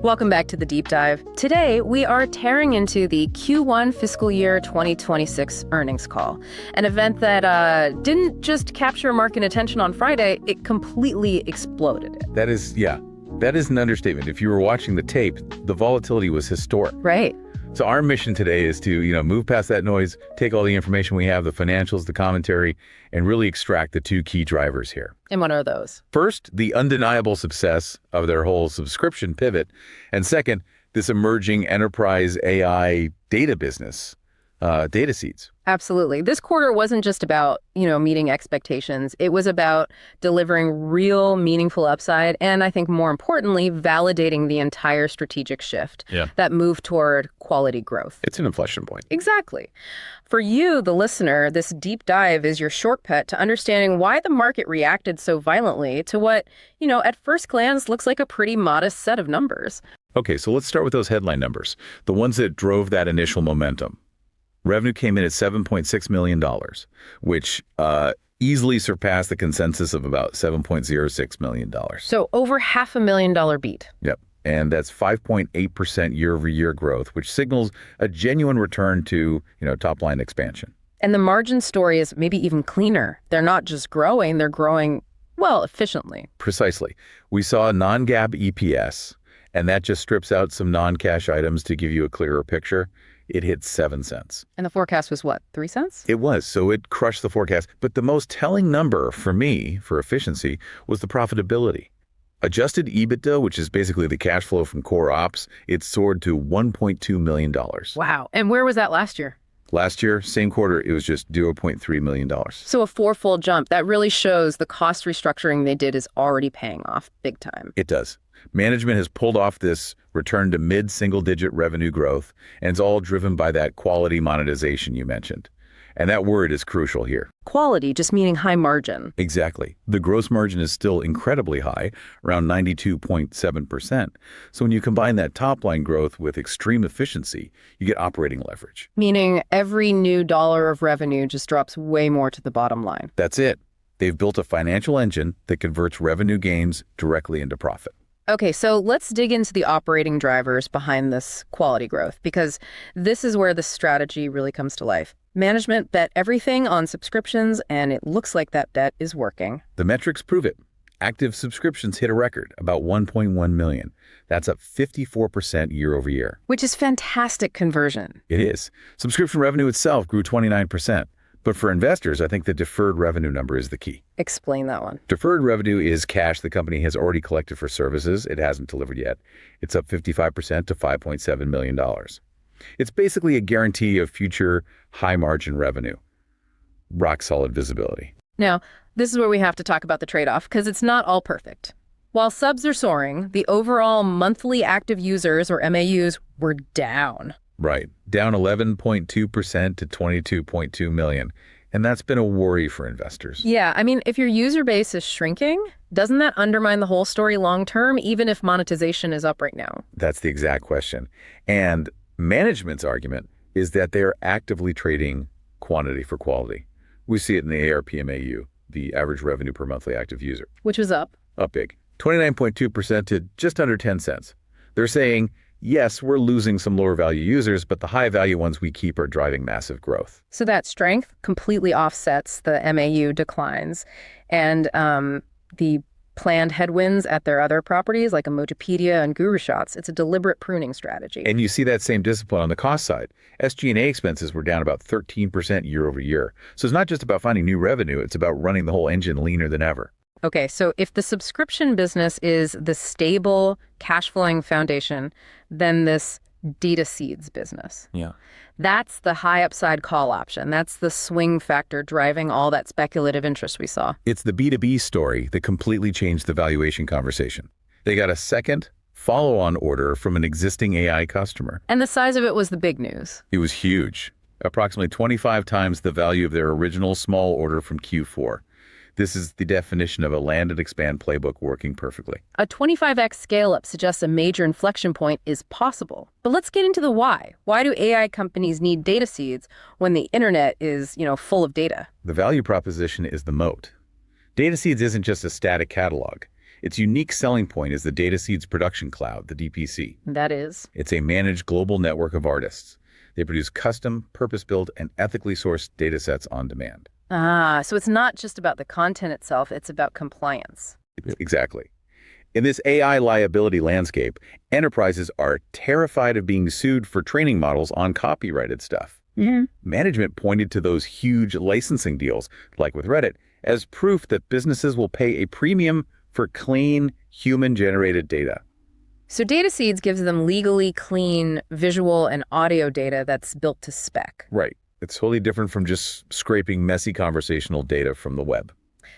Welcome back to the Deep Dive. Today, we are tearing into the Q1 fiscal year 2026 earnings call, an event that didn't just capture market attention on Friday, it completely exploded it. That is an understatement. If you were watching the tape, the volatility was historic. Right. So our mission today is to, move past that noise, take all the information we have, the financials, the commentary, and really extract the two key drivers here. And what are those? First, the undeniable success of their whole subscription pivot. And second, this emerging enterprise AI data business, DataSeeds. Absolutely. This quarter wasn't just about, meeting expectations. It was about delivering real, meaningful upside, and I think more importantly, validating the entire strategic shift that moved toward quality growth. It's an inflection point. Exactly. For you, the listener, this deep dive is your shortcut to understanding why the market reacted so violently to what, at first glance looks like a pretty modest set of numbers. Okay, so let's start with those headline numbers, the ones that drove that initial momentum. Revenue came in at $7.6 million, which easily surpassed the consensus of about $7.06 million. So over $500,000 beat. Yep. And that's 5.8% year-over-year growth, which signals a genuine return to, top-line expansion. And the margin story is maybe even cleaner. They're not just growing, they're growing, efficiently. Precisely. We saw non-GAAP EPS, and that just strips out some non-cash items to give you a clearer picture. It hit 7 cents. And the forecast was what, 3 cents? It was, so it crushed the forecast. But the most telling number for me, for efficiency, was the profitability. Adjusted EBITDA, which is basically the cash flow from core ops, it soared to $1.2 million. Wow. And where was that last year? Last year, same quarter, it was just $0.3 million. So a fourfold jump. That really shows the cost restructuring they did is already paying off big time. It does. Management has pulled off this return to mid-single-digit revenue growth, and it's all driven by that quality monetization you mentioned. And that word is crucial here. Quality, just meaning high margin. Exactly. The gross margin is still incredibly high, around 92.7%. So when you combine that top-line growth with extreme efficiency, you get operating leverage. Meaning every new dollar of revenue just drops way more to the bottom line. That's it. They've built a financial engine that converts revenue gains directly into profit. Okay, so let's dig into the operating drivers behind this quality growth, because this is where the strategy really comes to life. Management bet everything on subscriptions, and it looks like that bet is working. The metrics prove it. Active subscriptions hit a record, about 1.1 million. That's up 54% year over year. Which is fantastic conversion. It is. Subscription revenue itself grew 29%. But for investors, I think the deferred revenue number is the key. Explain that one. Deferred revenue is cash the company has already collected for services it hasn't delivered yet. It's up 55% to $5.7 million. It's basically a guarantee of future high-margin revenue. Rock-solid visibility. Now, this is where we have to talk about the trade-off, because it's not all perfect. While subs are soaring, the overall monthly active users, or MAUs, were down. Right. Down 11.2% to 22.2 million. And that's been a worry for investors. Yeah, I mean, if your user base is shrinking, doesn't that undermine the whole story long term, even if monetization is up right now? That's the exact question. And management's argument is that they are actively trading quantity for quality. We see it in the ARPMAU, the average revenue per monthly active user. Which was up? Up big. 29.2% to just under 10 cents. They're saying, yes, we're losing some lower value users, but the high value ones we keep are driving massive growth. So that strength completely offsets the MAU declines and the planned headwinds at their other properties like Emojipedia and GuruShots. It's a deliberate pruning strategy. And you see that same discipline on the cost side. SG&A expenses were down about 13% year over year. So it's not just about finding new revenue, it's about running the whole engine leaner than ever. Okay, so if the subscription business is the stable cash flowing foundation, then this DataSeeds business. Yeah. That's the high upside call option. That's the swing factor driving all that speculative interest we saw. It's the B2B story that completely changed the valuation conversation. They got a second follow-on order from an existing AI customer. And the size of it was the big news. It was huge, approximately 25 times the value of their original small order from Q4. This is the definition of a land and expand playbook working perfectly. A 25x scale-up suggests a major inflection point is possible. But let's get into the why. Why do AI companies need DataSeeds when the internet is, full of data? The value proposition is the moat. DataSeeds isn't just a static catalog. Its unique selling point is the DataSeeds Production Cloud, the DPC. That is? It's a managed global network of artists. They produce custom, purpose-built, and ethically sourced datasets on demand. Ah, so it's not just about the content itself, it's about compliance. Exactly. In this AI liability landscape, enterprises are terrified of being sued for training models on copyrighted stuff. Management pointed to those huge licensing deals, like with Reddit, as proof that businesses will pay a premium for clean, human-generated data. So DataSeeds gives them legally clean visual and audio data that's built to spec. Right. It's totally different from just scraping messy conversational data from the web.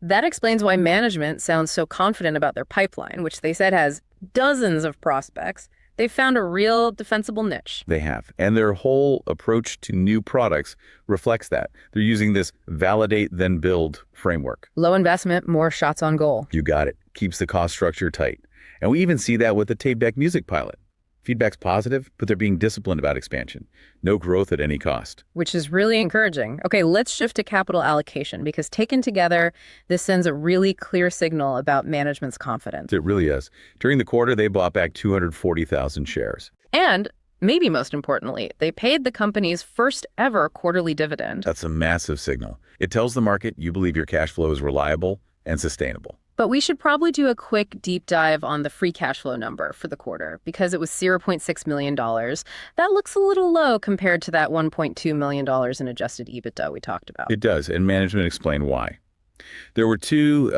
That explains why management sounds so confident about their pipeline, which they said has dozens of prospects. They've found a real defensible niche. They have. And their whole approach to new products reflects that. They're using this validate then build framework. Low investment, more shots on goal. You got it. Keeps the cost structure tight. And we even see that with the Tapedeck music pilot. Feedback's positive, but they're being disciplined about expansion. No growth at any cost. Which is really encouraging. Okay, let's shift to capital allocation, because taken together, this sends a really clear signal about management's confidence. It really is. During the quarter, they bought back 240,000 shares. And, maybe most importantly, they paid the company's first ever quarterly dividend. That's a massive signal. It tells the market you believe your cash flow is reliable and sustainable. But we should probably do a quick deep dive on the free cash flow number for the quarter, because it was $0.6 million. That looks a little low compared to that $1.2 million in adjusted EBITDA we talked about. It does, and management explained why. There were two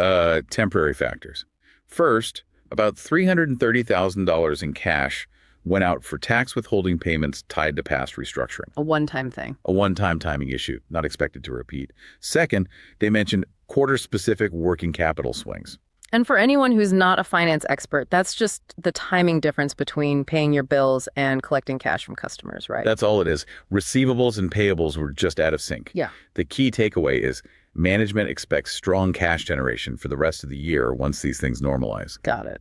temporary factors. First, about $330,000 in cash went out for tax withholding payments tied to past restructuring. A one-time thing. A one-time timing issue, not expected to repeat. Second, they mentioned quarter-specific working capital swings. And for anyone who's not a finance expert, that's just the timing difference between paying your bills and collecting cash from customers, right? That's all it is. Receivables and payables were just out of sync. Yeah. The key takeaway is management expects strong cash generation for the rest of the year once these things normalize. Got it.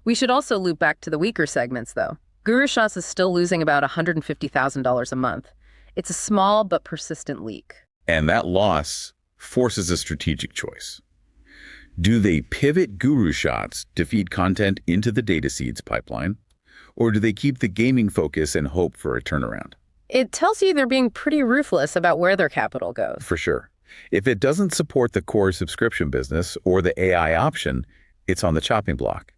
We should also loop back to the weaker segments, though. GuruShots is still losing about $150,000 a month. It's a small but persistent leak. And that loss forces a strategic choice. Do they pivot GuruShots to feed content into the DataSeeds pipeline, or do they keep the gaming focus and hope for a turnaround? It tells you they're being pretty ruthless about where their capital goes. For sure. If it doesn't support the core subscription business or the AI option, it's on the chopping block.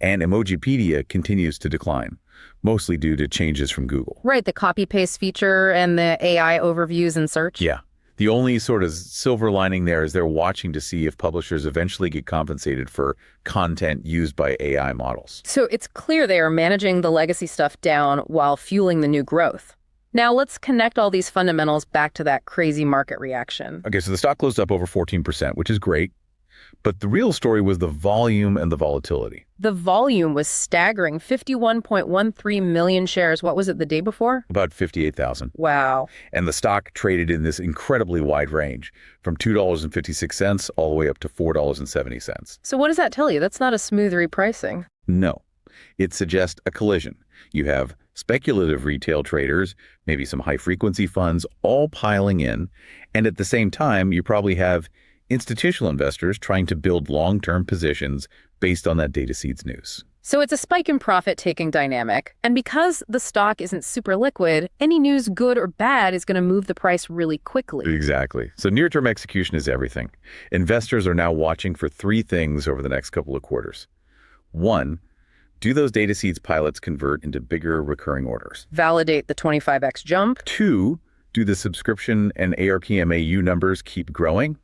And Emojipedia continues to decline, mostly due to changes from Google. Right, the copy-paste feature and the AI overviews in search. Yeah. The only sort of silver lining there is they're watching to see if publishers eventually get compensated for content used by AI models. So it's clear they are managing the legacy stuff down while fueling the new growth. Now let's connect all these fundamentals back to that crazy market reaction. Okay, so the stock closed up over 14%, which is great. But the real story was the volume and the volatility. The volume was staggering, 51.13 million shares. What was it the day before? About 58,000. Wow. And the stock traded in this incredibly wide range, from $2.56 all the way up to $4.70. So what does that tell you? That's not a smooth repricing. No. It suggests a collision. You have speculative retail traders, maybe some high-frequency funds, all piling in. And at the same time, you probably have institutional investors trying to build long-term positions based on that DataSeeds news. So it's a spike in profit-taking dynamic. And because the stock isn't super liquid, any news, good or bad, is going to move the price really quickly. Exactly. So near-term execution is everything. Investors are now watching for three things over the next couple of quarters. One, do those DataSeeds pilots convert into bigger recurring orders? Validate the 25x jump. Two, do the subscription and ARPMAU numbers keep growing?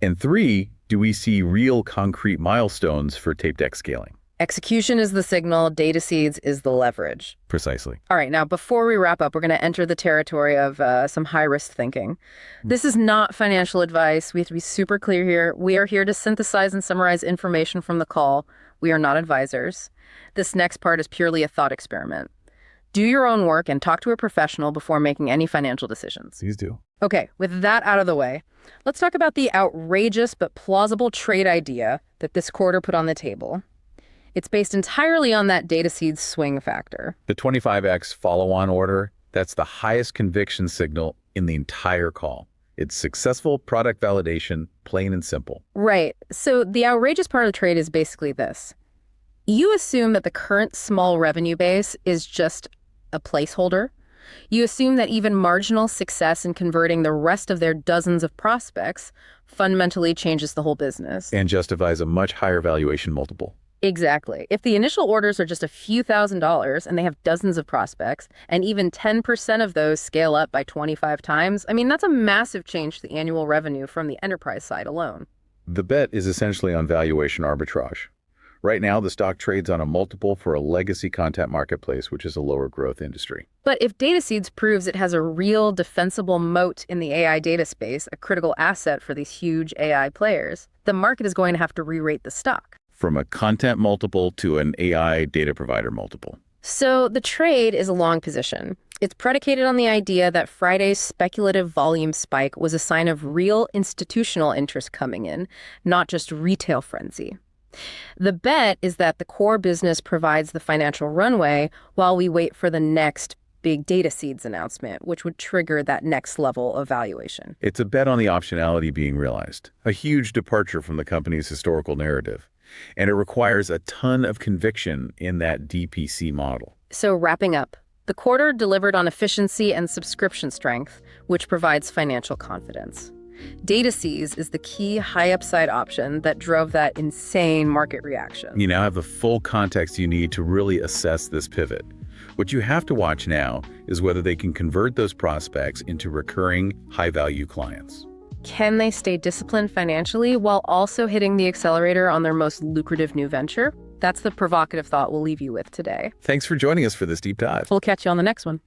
And three, do we see real concrete milestones for Tapedeck scaling? Execution is the signal, DataSeeds is the leverage. Precisely. All right, now before we wrap up, we're going to enter the territory of some high-risk thinking. This is not financial advice. We have to be super clear here. We are here to synthesize and summarize information from the call. We are not advisors. This next part is purely a thought experiment. Do your own work and talk to a professional before making any financial decisions. Please do. Okay, with that out of the way, let's talk about the outrageous but plausible trade idea that this quarter put on the table. It's based entirely on that DataSeeds swing factor. The 25x follow-on order, that's the highest conviction signal in the entire call. It's successful product validation plain and simple. Right. So the outrageous part of the trade is basically this. You assume that the current small revenue base is just a placeholder. You assume that even marginal success in converting the rest of their dozens of prospects fundamentally changes the whole business. And justifies a much higher valuation multiple. Exactly. If the initial orders are just a few $1,000s and they have dozens of prospects, and even 10% of those scale up by 25 times, I mean, that's a massive change to the annual revenue from the enterprise side alone. The bet is essentially on valuation arbitrage. Right now, the stock trades on a multiple for a legacy content marketplace, which is a lower growth industry. But if DataSeeds proves it has a real defensible moat in the AI data space, a critical asset for these huge AI players, the market is going to have to re-rate the stock. From a content multiple to an AI data provider multiple. So the trade is a long position. It's predicated on the idea that Friday's speculative volume spike was a sign of real institutional interest coming in, not just retail frenzy. The bet is that the core business provides the financial runway while we wait for the next big DataSeeds announcement, which would trigger that next level of valuation. It's a bet on the optionality being realized, a huge departure from the company's historical narrative. And it requires a ton of conviction in that DPC model. So wrapping up, the quarter delivered on efficiency and subscription strength, which provides financial confidence. DataSeeds is the key high upside option that drove that insane market reaction. You now have the full context you need to really assess this pivot. What you have to watch now is whether they can convert those prospects into recurring high-value clients. Can they stay disciplined financially while also hitting the accelerator on their most lucrative new venture? That's the provocative thought we'll leave you with today. Thanks for joining us for this deep dive. We'll catch you on the next one.